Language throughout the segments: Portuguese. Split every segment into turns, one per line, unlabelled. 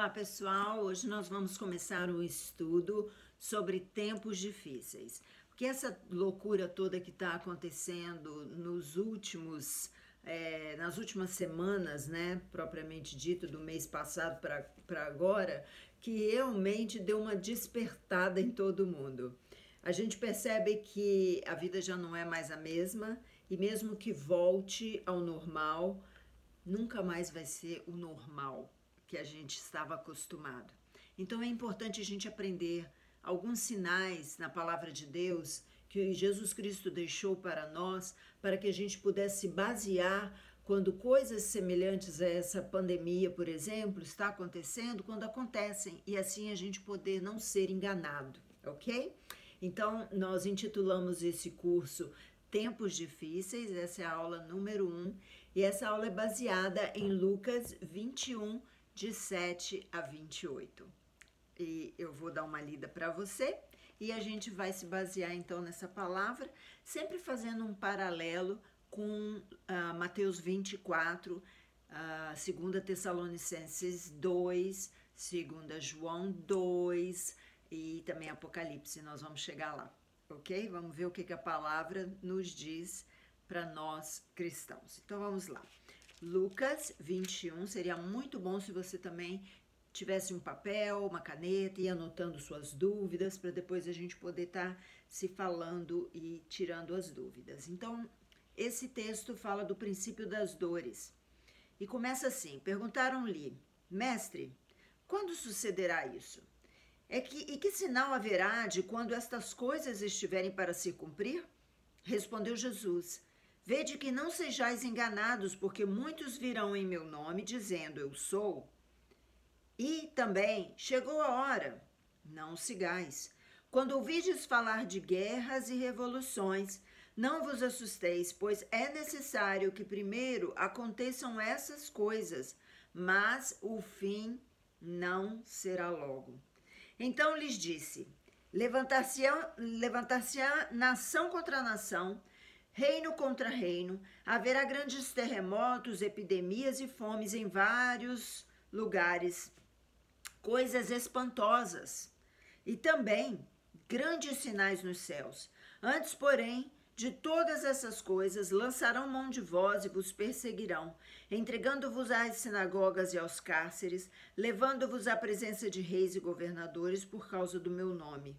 Olá pessoal, hoje nós vamos começar um estudo sobre tempos difíceis, porque essa loucura toda que está acontecendo nas últimas semanas, né, propriamente dito, do mês passado para agora, que realmente deu uma despertada em todo mundo. A gente percebe que a vida já não é mais a mesma e mesmo que volte ao normal, nunca mais vai ser o normal que a gente estava acostumado. Então é importante a gente aprender alguns sinais na palavra de Deus que Jesus Cristo deixou para nós, para que a gente pudesse basear quando coisas semelhantes a essa pandemia, por exemplo, está acontecendo, quando acontecem, e assim a gente poder não ser enganado, ok? Então, nós intitulamos esse curso Tempos Difíceis, essa é a aula número 1, e essa aula é baseada em Lucas 21, de 7 a 28. E eu vou dar uma lida para você e a gente vai se basear então nessa palavra, sempre fazendo um paralelo com Mateus 24, 2 Tessalonicenses 2, 2 João 2 e também Apocalipse, nós vamos chegar lá, ok? Vamos ver o que a palavra nos diz para nós cristãos. Então vamos lá. Lucas 21, seria muito bom se você também tivesse um papel, uma caneta e anotando suas dúvidas, para depois a gente poder estar se falando e tirando as dúvidas. Então, esse texto fala do princípio das dores. E começa assim: perguntaram-lhe, mestre, quando sucederá isso? E que sinal haverá de quando estas coisas estiverem para se cumprir? Respondeu Jesus, vede que não sejais enganados, porque muitos virão em meu nome, dizendo, eu sou. E também, chegou a hora, não sigais. Quando ouvides falar de guerras e revoluções, não vos assusteis, pois é necessário que primeiro aconteçam essas coisas, mas o fim não será logo. Então lhes disse, levantar-se-á nação contra nação, reino contra reino, haverá grandes terremotos, epidemias e fomes em vários lugares, coisas espantosas, e também grandes sinais nos céus. Antes, porém, de todas essas coisas, lançarão mão de vós e vos perseguirão, entregando-vos às sinagogas e aos cárceres, levando-vos à presença de reis e governadores por causa do meu nome.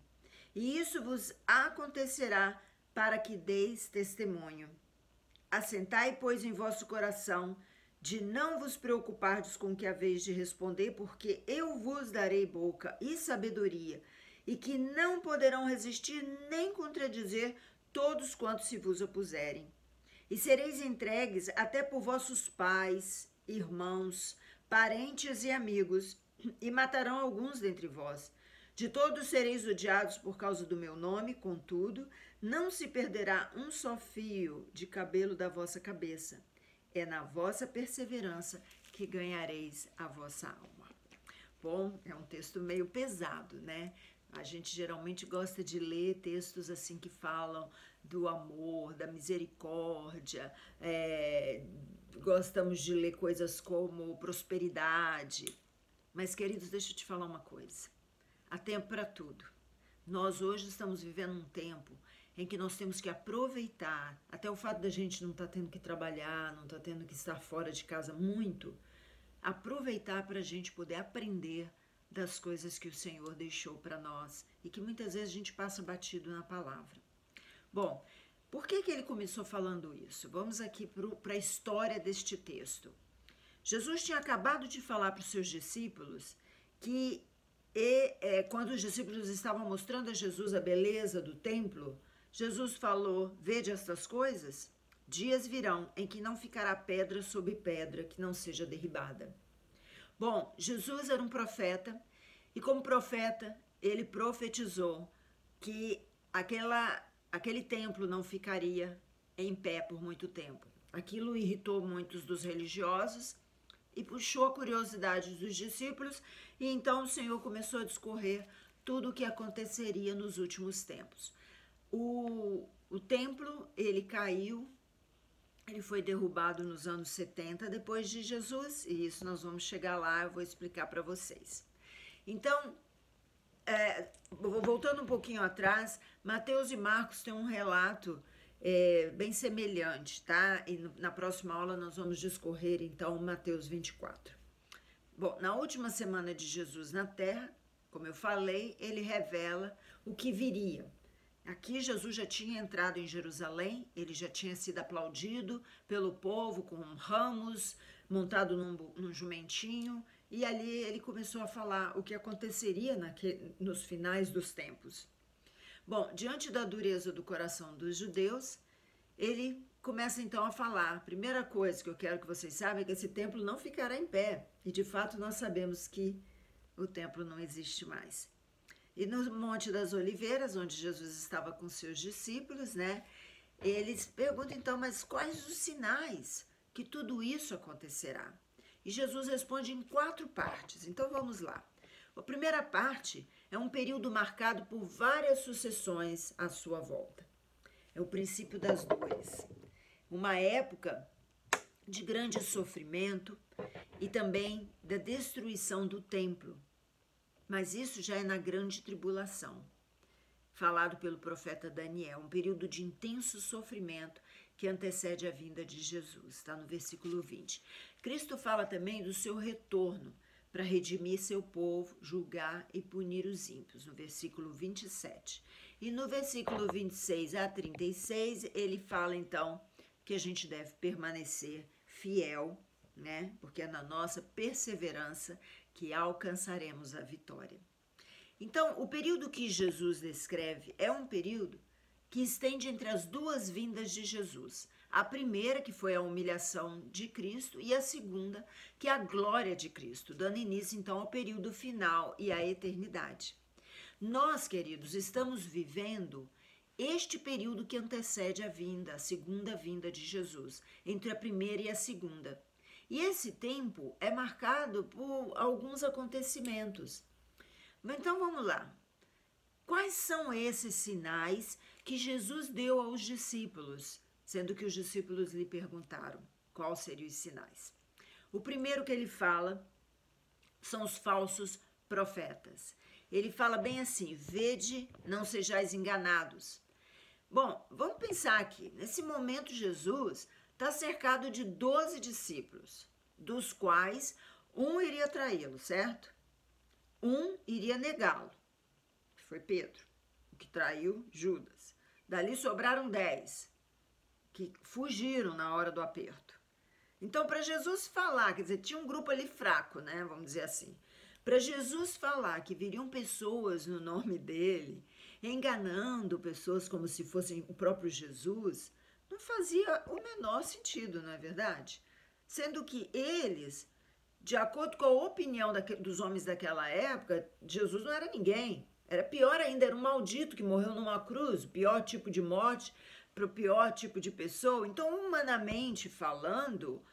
E isso vos acontecerá para que deis testemunho. Assentai, pois, em vosso coração, de não vos preocupardes com o que haveis de responder, porque eu vos darei boca e sabedoria, e que não poderão resistir nem contradizer todos quantos se vos opuserem. E sereis entregues até por vossos pais, irmãos, parentes e amigos, e matarão alguns dentre vós. De todos sereis odiados por causa do meu nome, contudo, não se perderá um só fio de cabelo da vossa cabeça. É na vossa perseverança que ganhareis a vossa alma. Bom, é um texto meio pesado, né? A gente geralmente gosta de ler textos assim que falam do amor, da misericórdia, gostamos de ler coisas como prosperidade. Mas, queridos, deixa eu te falar uma coisa. Há tempo para tudo. Nós hoje estamos vivendo um tempo em que nós temos que aproveitar, até o fato da gente não estar tendo que trabalhar, não estar tendo que estar fora de casa muito, aproveitar para a gente poder aprender das coisas que o Senhor deixou para nós e que muitas vezes a gente passa batido na palavra. Bom, por que ele começou falando isso? Vamos aqui para a história deste texto. Jesus tinha acabado de falar para os seus discípulos que quando os discípulos estavam mostrando a Jesus a beleza do templo, Jesus falou, vede estas coisas? Dias virão em que não ficará pedra sobre pedra que não seja derribada. Bom, Jesus era um profeta e como profeta ele profetizou que aquele templo não ficaria em pé por muito tempo. Aquilo irritou muitos dos religiosos e puxou a curiosidade dos discípulos, e então o Senhor começou a discorrer tudo o que aconteceria nos últimos tempos. O templo, ele caiu Ele foi derrubado nos anos 70 depois de Jesus, e isso nós vamos chegar lá, eu vou explicar para vocês. Então, voltando um pouquinho atrás, Mateus e Marcos têm um relato bem semelhante, tá? E na próxima aula nós vamos discorrer então Mateus 24. Bom, na última semana de Jesus na Terra, como eu falei, ele revela o que viria. Aqui Jesus já tinha entrado em Jerusalém, ele já tinha sido aplaudido pelo povo com ramos, montado num jumentinho, e ali ele começou a falar o que aconteceria nos finais dos tempos. Bom, diante da dureza do coração dos judeus, ele começa então a falar. A primeira coisa que eu quero que vocês saibam é que esse templo não ficará em pé, e de fato nós sabemos que o templo não existe mais. E no Monte das Oliveiras, onde Jesus estava com seus discípulos, né? Eles perguntam então, mas quais os sinais que tudo isso acontecerá? E Jesus responde em 4 partes. Então vamos lá. A primeira parte é um período marcado por várias sucessões à sua volta. É o princípio das dores. Uma época de grande sofrimento e também da destruição do templo. Mas isso já é na grande tribulação, falado pelo profeta Daniel, um período de intenso sofrimento que antecede a vinda de Jesus, está no versículo 20. Cristo fala também do seu retorno para redimir seu povo, julgar e punir os ímpios, no versículo 27. E no versículo 26 a 36, ele fala então que a gente deve permanecer fiel, né? Porque é na nossa perseverança que alcançaremos a vitória. Então, o período que Jesus descreve é um período que estende entre as 2 vindas de Jesus. A primeira, que foi a humilhação de Cristo, e a segunda, que é a glória de Cristo, dando início então ao período final e à eternidade. Nós, queridos, estamos vivendo este período que antecede a vinda, a segunda vinda de Jesus, entre a primeira e a segunda. E esse tempo é marcado por alguns acontecimentos. Então vamos lá. Quais são esses sinais que Jesus deu aos discípulos, sendo que os discípulos lhe perguntaram quais seriam os sinais? O primeiro que ele fala são os falsos profetas. Ele fala bem assim: vede, não sejais enganados. Bom, vamos pensar aqui. Nesse momento, Jesus está cercado de 12 discípulos, dos quais um iria traí-lo, certo? Um iria negá-lo, que foi Pedro, o que traiu Judas. Dali sobraram 10, que fugiram na hora do aperto. Então, para Jesus falar, quer dizer, tinha um grupo ali fraco, né? Vamos dizer assim. Para Jesus falar que viriam pessoas no nome dele, enganando pessoas como se fossem o próprio Jesus, não fazia o menor sentido, não é verdade? Sendo que eles, de acordo com a opinião dos homens daquela época, Jesus não era ninguém. Era pior ainda, era um maldito que morreu numa cruz, o pior tipo de morte para o pior tipo de pessoa. Então, humanamente falando,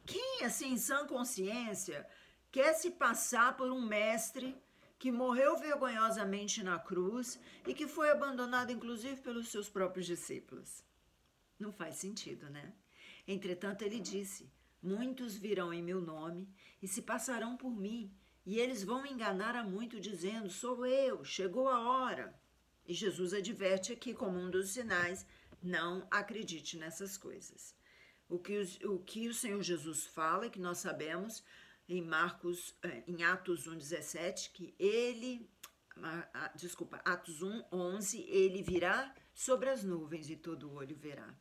quem, assim, em sã consciência, quer se passar por um mestre que morreu vergonhosamente na cruz e que foi abandonado, inclusive, pelos seus próprios discípulos? Não faz sentido, né? Entretanto, ele disse: muitos virão em meu nome e se passarão por mim, e eles vão enganar a muito, dizendo: sou eu, chegou a hora. E Jesus adverte aqui, como um dos sinais: não acredite nessas coisas. O que o Senhor Jesus fala, que nós sabemos em Atos 1:17, que Atos 1:11, ele virá sobre as nuvens e todo olho verá.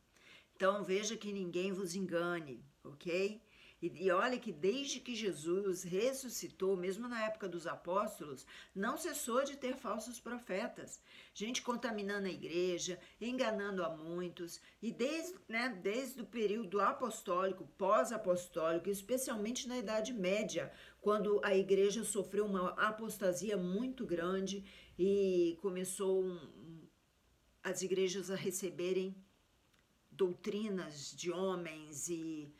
Então veja que ninguém vos engane, ok? E olha que desde que Jesus ressuscitou, mesmo na época dos apóstolos, não cessou de ter falsos profetas. Gente contaminando a igreja, enganando a muitos. E desde o período apostólico, pós-apostólico, especialmente na Idade Média, quando a igreja sofreu uma apostasia muito grande e começou as igrejas a receberem doutrinas de homens e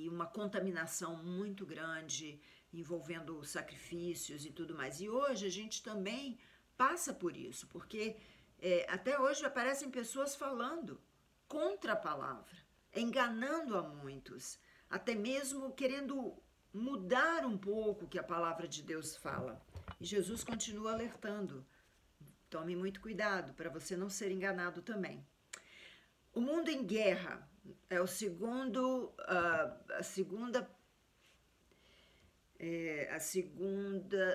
uma contaminação muito grande envolvendo sacrifícios e tudo mais. E hoje a gente também passa por isso, porque até hoje aparecem pessoas falando contra a palavra. enganando a muitos, até mesmo querendo mudar um pouco o que a palavra de Deus fala. E Jesus continua alertando: tome muito cuidado para você não ser enganado também. O mundo em guerra é o segundo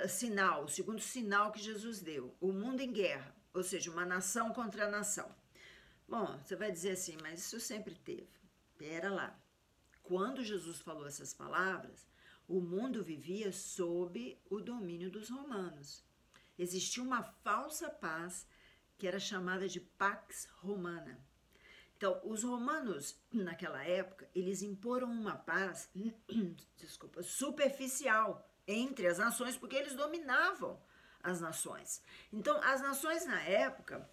sinal, o segundo sinal que Jesus deu. O mundo em guerra, ou seja, uma nação contra a nação. Bom, você vai dizer assim, mas isso sempre teve. Pera lá. Quando Jesus falou essas palavras, o mundo vivia sob o domínio dos romanos. Existia uma falsa paz que era chamada de Pax Romana. Então, os romanos, naquela época, eles imporam uma paz, superficial entre as nações, porque eles dominavam as nações. Então, as nações na época,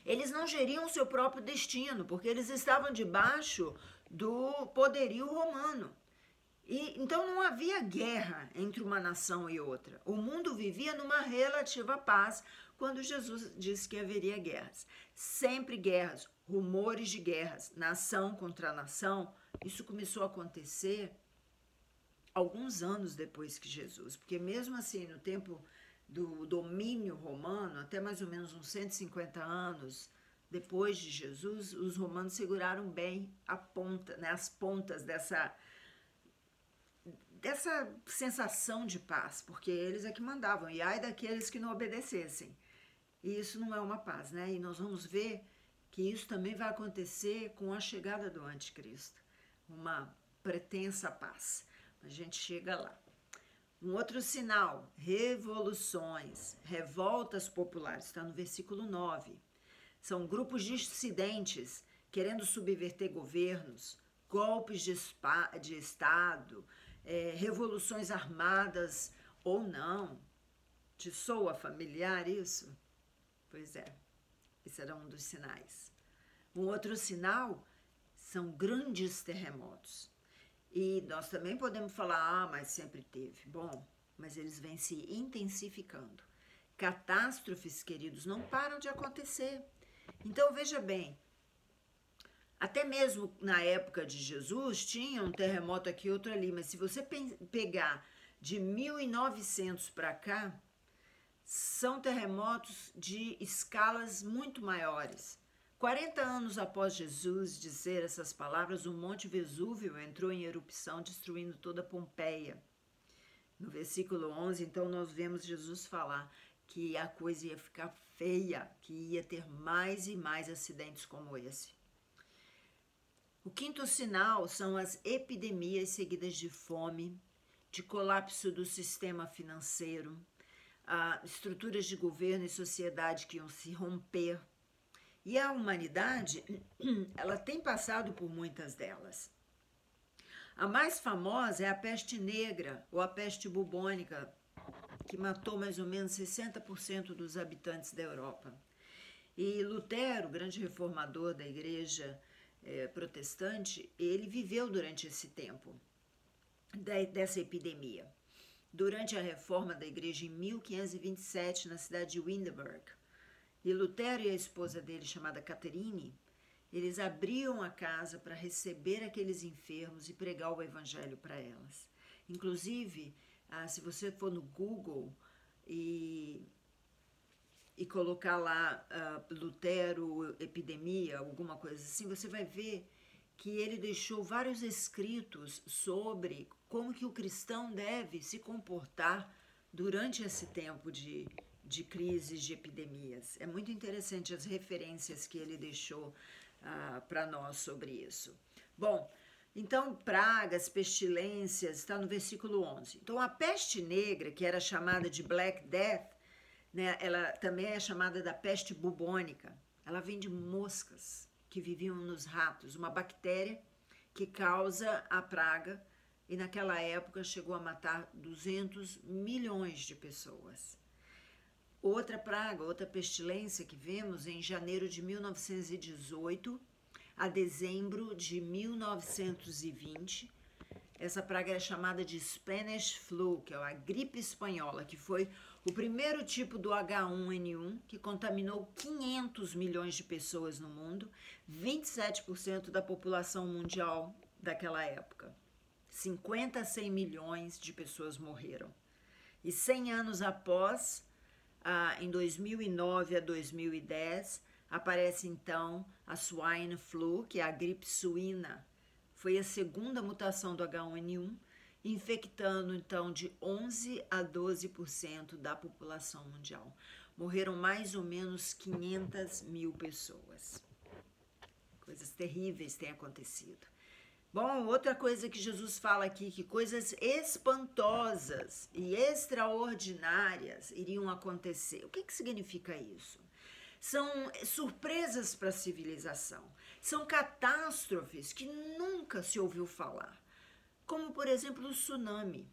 eles não geriam o seu próprio destino, porque eles estavam debaixo do poderio romano. E então não havia guerra entre uma nação e outra. O mundo vivia numa relativa paz quando Jesus disse que haveria guerras. Sempre guerras, rumores de guerras, nação contra nação. Isso começou a acontecer alguns anos depois que Jesus, porque mesmo assim, no tempo do domínio romano, até mais ou menos uns 150 anos depois de Jesus, os romanos seguraram bem a ponta, né, as pontas dessa sensação de paz, porque eles é que mandavam, e ai daqueles que não obedecessem. E isso não é uma paz, né? E nós vamos ver que isso também vai acontecer com a chegada do anticristo, uma pretensa paz. A gente chega lá. Um outro sinal, revoluções, revoltas populares, está no versículo 9. São grupos dissidentes querendo subverter governos, golpes de Estado, revoluções armadas ou não. Te soa familiar isso? Pois é, esse era um dos sinais. Um outro sinal são grandes terremotos. E nós também podemos falar, mas sempre teve. Bom, mas eles vêm se intensificando. Catástrofes, queridos, não param de acontecer. Então, veja bem, até mesmo na época de Jesus, tinha um terremoto aqui e outro ali, mas se você pegar de 1900 para cá, são terremotos de escalas muito maiores. 40 anos após Jesus dizer essas palavras, o Monte Vesúvio entrou em erupção, destruindo toda Pompeia. No versículo 11, então, nós vemos Jesus falar que a coisa ia ficar feia, que ia ter mais e mais acidentes como esse. O quinto sinal são as epidemias seguidas de fome, de colapso do sistema financeiro, estruturas de governo e sociedade que iam se romper. E a humanidade, ela tem passado por muitas delas. A mais famosa é a peste negra ou a peste bubônica, que matou mais ou menos 60% dos habitantes da Europa. E Lutero, grande reformador da igreja protestante, ele viveu durante esse tempo dessa epidemia. Durante a reforma da igreja em 1527, na cidade de Wittenberg, e Lutero e a esposa dele, chamada Caterine, eles abriam a casa para receber aqueles enfermos e pregar o evangelho para elas. Inclusive, se você for no Google e colocar lá Lutero, epidemia, alguma coisa assim, você vai ver que ele deixou vários escritos sobre como que o cristão deve se comportar durante esse tempo de crises, de epidemias. É muito interessante as referências que ele deixou para nós sobre isso. Bom, então, pragas, pestilências, está no versículo 11. Então, a peste negra, que era chamada de Black Death, né, ela também é chamada da peste bubônica. Ela vem de moscas que viviam nos ratos, uma bactéria que causa a praga, e naquela época chegou a matar 200 milhões de pessoas. Outra praga, outra pestilência que vemos em janeiro de 1918 a dezembro de 1920, essa praga era chamada de Spanish Flu, que é a gripe espanhola, que foi O primeiro tipo do H1N1, que contaminou 500 milhões de pessoas no mundo, 27% da população mundial daquela época. 50 a 100 milhões de pessoas morreram. E 100 anos após, em 2009 a 2010, aparece então a swine flu, que é a gripe suína. Foi a segunda mutação do H1N1, infectando então de 11 a 12% da população mundial. Morreram mais ou menos 500 mil pessoas. Coisas terríveis têm acontecido. Bom, outra coisa que Jesus fala aqui, que coisas espantosas e extraordinárias iriam acontecer. O que significa isso? São surpresas para a civilização. São catástrofes que nunca se ouviu falar. Como, por exemplo, o tsunami,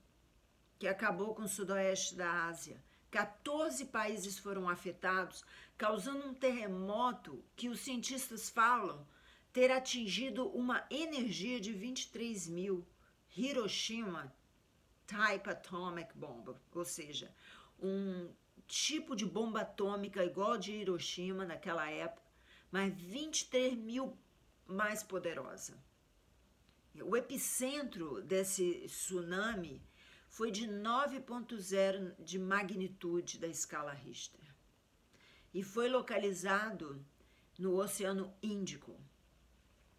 que acabou com o sudoeste da Ásia. 14 países foram afetados, causando um terremoto que os cientistas falam ter atingido uma energia de 23 mil. Hiroshima Type Atomic Bomb, ou seja, um tipo de bomba atômica igual de Hiroshima naquela época, mas 23 mil mais poderosa. O epicentro desse tsunami foi de 9,0 de magnitude da escala Richter e foi localizado no Oceano Índico,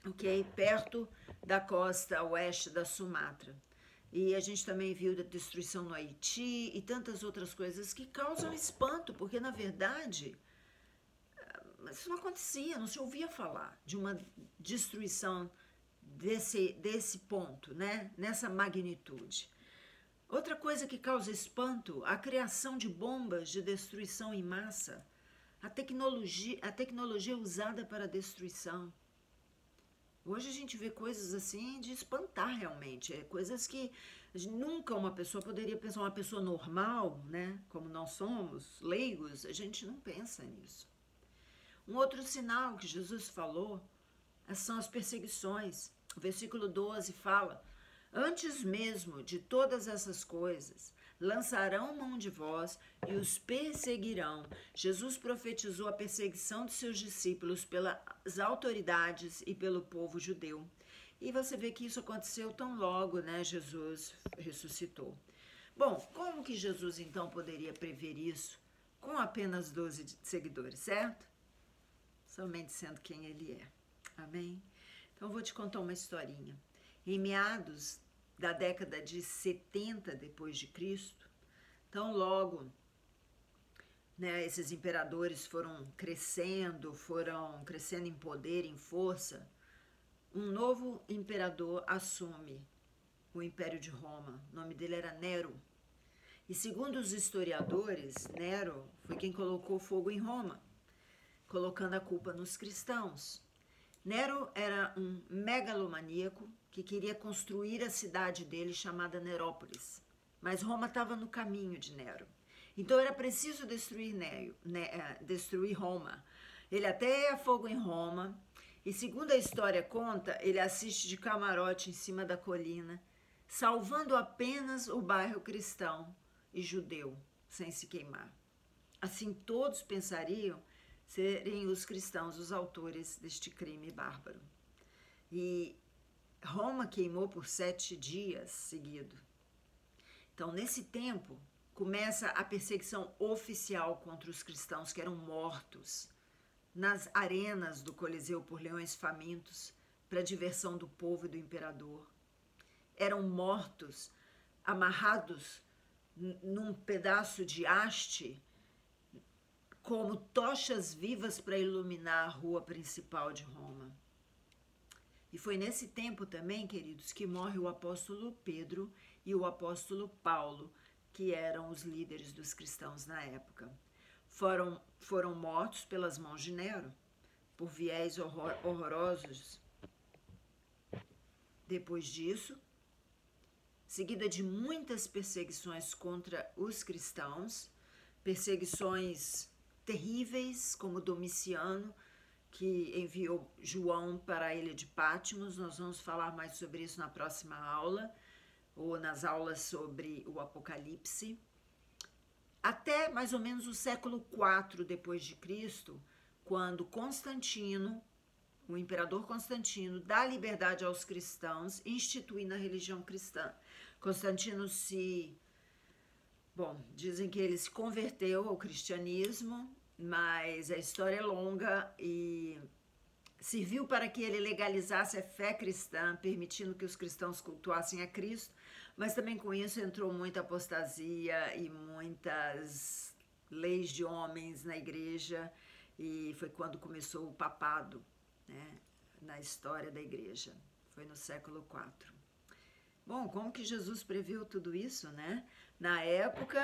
ok? Perto da costa oeste da Sumatra. E a gente também viu da destruição no Haiti e tantas outras coisas que causam espanto, porque na verdade isso não acontecia, não se ouvia falar de uma destruição desse ponto, né? Nessa magnitude. Outra coisa que causa espanto, a criação de bombas de destruição em massa, a tecnologia usada para a destruição. Hoje a gente vê coisas assim de espantar realmente, coisas que nunca uma pessoa poderia pensar, uma pessoa normal, né? Como nós somos, leigos, a gente não pensa nisso. Um outro sinal que Jesus falou são as perseguições. O versículo 12 fala: antes mesmo de todas essas coisas, lançarão mão de vós e os perseguirão. Jesus profetizou a perseguição de seus discípulos pelas autoridades e pelo povo judeu. E você vê que isso aconteceu tão logo, né? Jesus ressuscitou. Bom, como que Jesus então poderia prever isso com apenas 12 seguidores, certo? Somente sendo quem ele é. Amém? Então, eu vou te contar uma historinha. Em meados da década de 70 depois de Cristo, então logo, né, esses imperadores foram crescendo em poder, em força. Um novo imperador assume o Império de Roma. O nome dele era Nero. E segundo os historiadores, Nero foi quem colocou fogo em Roma, colocando a culpa nos cristãos. Nero era um megalomaníaco que queria construir a cidade dele chamada Nerópolis. Mas Roma estava no caminho de Nero. Então era preciso destruir Roma. Ele até ia fogo em Roma. E segundo a história conta, ele assiste de camarote em cima da colina, salvando apenas o bairro cristão e judeu, sem se queimar. Assim todos pensariam serem os cristãos os autores deste crime bárbaro. E Roma queimou por 7 dias seguidos. Então, nesse tempo, começa a perseguição oficial contra os cristãos que eram mortos nas arenas do Coliseu por leões famintos, para diversão do povo e do imperador. Eram mortos, amarrados num pedaço de haste, como tochas vivas para iluminar a rua principal de Roma. E foi nesse tempo também, queridos, que morre o apóstolo Pedro e o apóstolo Paulo, que eram os líderes dos cristãos na época. Foram mortos pelas mãos de Nero, por viés horrorosos. Depois disso, seguida de muitas perseguições contra os cristãos, perseguições terríveis, como Domiciano, que enviou João para a ilha de Patmos. Nós vamos falar mais sobre isso na próxima aula, ou nas aulas sobre o Apocalipse. até mais ou menos o século IV depois de Cristo, quando Constantino, o imperador Constantino, dá liberdade aos cristãos, instituindo a religião cristã. Constantino dizem que ele se converteu ao cristianismo, mas a história é longa e serviu para que ele legalizasse a fé cristã, permitindo que os cristãos cultuassem a Cristo, mas também com isso entrou muita apostasia e muitas leis de homens na igreja, e foi quando começou o papado, né, na história da igreja. Foi no século IV. Bom, como que Jesus previu tudo isso, né? Na época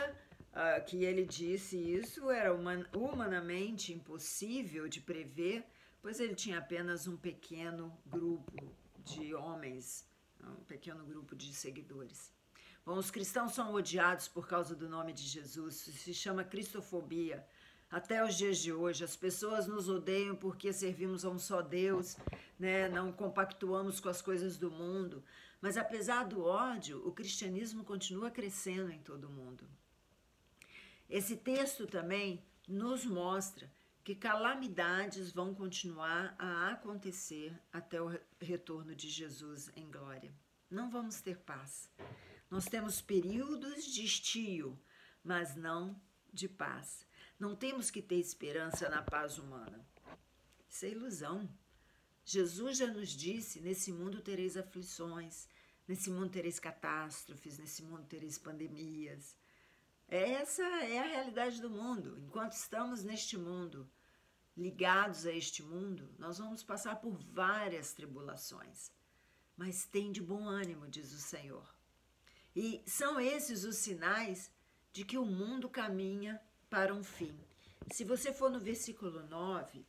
que ele disse isso, era humanamente impossível de prever, pois ele tinha apenas um pequeno grupo de homens, um pequeno grupo de seguidores. Bom, os cristãos são odiados por causa do nome de Jesus, isso se chama cristofobia. Até os dias de hoje, as pessoas nos odeiam porque servimos a um só Deus, né? Não compactuamos com as coisas do mundo. Mas apesar do ódio, o cristianismo continua crescendo em todo o mundo. Esse texto também nos mostra que calamidades vão continuar a acontecer até o retorno de Jesus em glória. Não vamos ter paz. Nós temos períodos de estio, mas não de paz. Não temos que ter esperança na paz humana. Isso é ilusão. Jesus já nos disse, nesse mundo tereis aflições, nesse mundo tereis catástrofes, nesse mundo tereis pandemias. Essa é a realidade do mundo. Enquanto estamos neste mundo, ligados a este mundo, nós vamos passar por várias tribulações. Mas tem de bom ânimo, diz o Senhor. E são esses os sinais de que o mundo caminha para um fim. Se você for no versículo 9,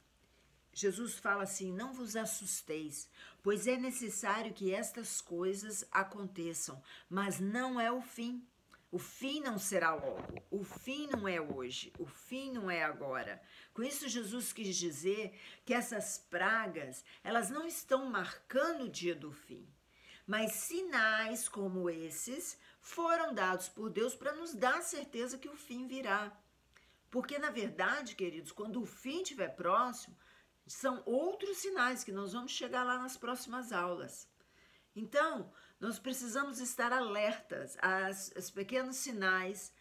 Jesus fala assim: não vos assusteis, pois é necessário que estas coisas aconteçam, mas não é o fim. O fim não será logo, o fim não é hoje, o fim não é agora. Com isso, Jesus quis dizer que essas pragas, elas não estão marcando o dia do fim, mas sinais como esses foram dados por Deus para nos dar a certeza que o fim virá. Porque, na verdade, queridos, quando o fim estiver próximo, são outros sinais que nós vamos chegar lá nas próximas aulas. Então, nós precisamos estar alertas aos pequenos sinais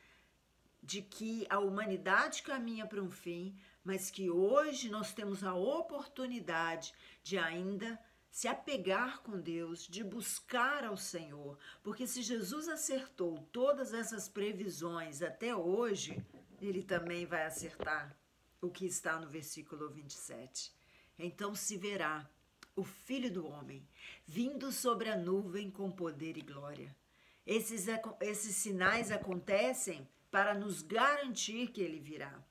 de que a humanidade caminha para um fim, mas que hoje nós temos a oportunidade de ainda se apegar com Deus, de buscar ao Senhor. Porque se Jesus acertou todas essas previsões até hoje, ele também vai acertar o que está no versículo 27. Então se verá o Filho do Homem vindo sobre a nuvem com poder e glória. Esses sinais acontecem para nos garantir que ele virá.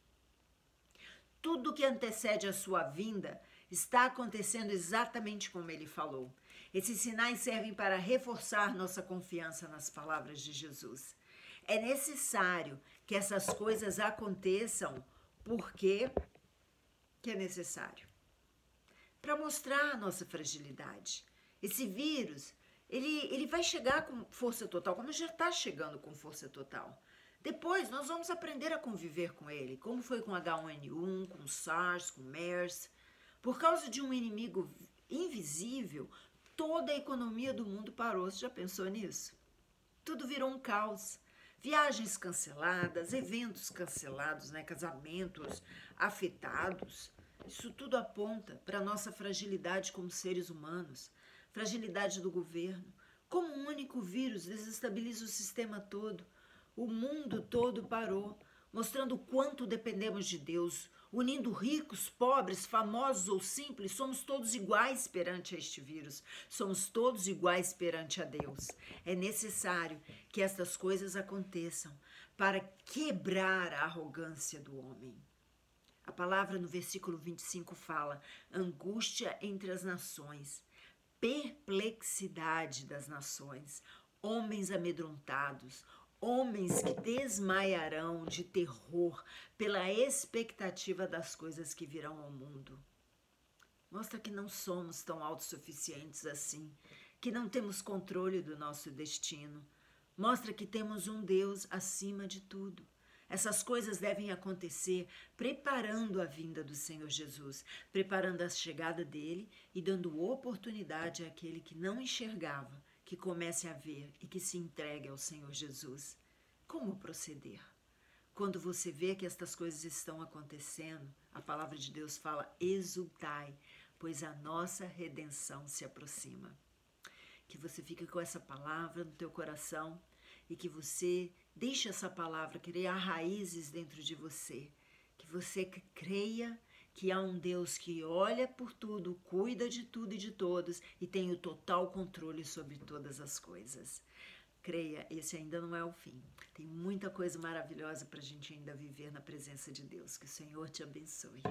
Tudo que antecede a sua vinda está acontecendo exatamente como ele falou. Esses sinais servem para reforçar nossa confiança nas palavras de Jesus. É necessário que essas coisas aconteçam. Por quê que é necessário? Para mostrar a nossa fragilidade. Esse vírus, ele vai chegar com força total, como já está chegando com força total. Depois nós vamos aprender a conviver com ele, como foi com H1N1, com SARS, com MERS. Por causa de um inimigo invisível, toda a economia do mundo parou. Você já pensou nisso? Tudo virou um caos. Viagens canceladas, eventos cancelados, né? Casamentos afetados. Isso tudo aponta para a nossa fragilidade como seres humanos, fragilidade do governo. Como um único vírus desestabiliza o sistema todo, o mundo todo parou, mostrando o quanto dependemos de Deus. Unindo ricos, pobres, famosos ou simples, somos todos iguais perante a este vírus. Somos todos iguais perante a Deus. É necessário que estas coisas aconteçam para quebrar a arrogância do homem. A palavra no versículo 25 fala: angústia entre as nações, perplexidade das nações, homens amedrontados, homens que desmaiarão de terror pela expectativa das coisas que virão ao mundo. Mostra que não somos tão autossuficientes assim, que não temos controle do nosso destino. Mostra que temos um Deus acima de tudo. Essas coisas devem acontecer preparando a vinda do Senhor Jesus, preparando a chegada dele e dando oportunidade àquele que não enxergava, que comece a ver e que se entregue ao Senhor Jesus. Como proceder? Quando você vê que estas coisas estão acontecendo, a palavra de Deus fala: exultai, pois a nossa redenção se aproxima. Que você fique com essa palavra no teu coração e que você deixe essa palavra criar raízes dentro de você. Que você creia que há um Deus que olha por tudo, cuida de tudo e de todos e tem o total controle sobre todas as coisas. Creia, esse ainda não é o fim. Tem muita coisa maravilhosa para a gente ainda viver na presença de Deus. Que o Senhor te abençoe.